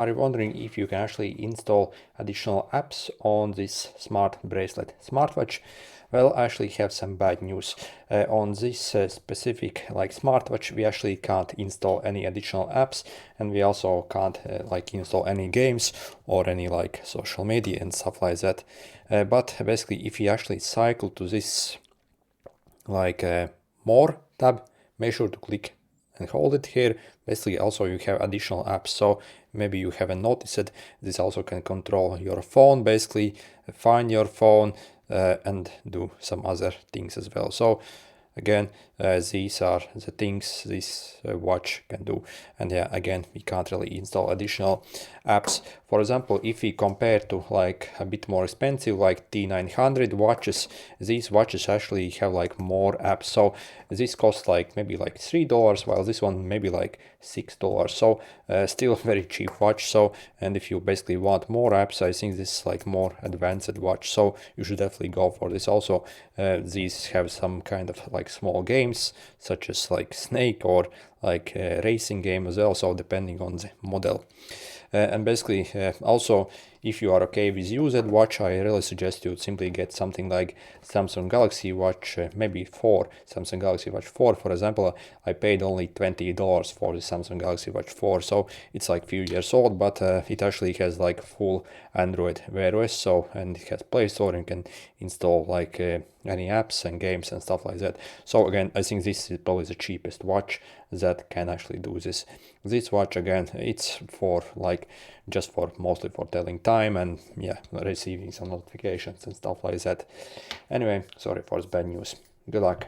Are you wondering if you can actually install additional apps on this smart bracelet smartwatch? Well, I actually have some bad news. On this specific smartwatch, we actually can't install any additional apps, and we also can't install any games or any social media and stuff like that. But basically, if you actually cycle to this more tab, make sure to click and hold it here. Basically, also you have additional apps, so maybe you haven't noticed it. This also can control your phone, basically find your phone and do some other things as well. So again, these are the things this watch can do. And yeah, again, we can't really install additional apps. For example, if we compare to a bit more expensive T900 watches, these watches actually have more apps. So this costs maybe $3, while this one maybe $6. So still very cheap watch. So, and if you basically want more apps, I think this is more advanced watch. So you should definitely go for this. Also, these have some kind of small games such as Snake or a racing game as well. So depending on the model. And basically, also, if you are okay with used watch, I really suggest you simply get something like Samsung Galaxy Watch, maybe 4, Samsung Galaxy Watch 4. For example, I paid only $20 for the Samsung Galaxy Watch 4, so it's few years old, but it actually has full Android Wear OS, so, and it has Play Store, and you can install any apps and games and stuff like that. So again, I think this is probably the cheapest watch that can actually do this. This watch, again, it's for just for mostly for telling time and yeah, receiving some notifications and stuff like that. Anyway, sorry for this bad news. Good luck.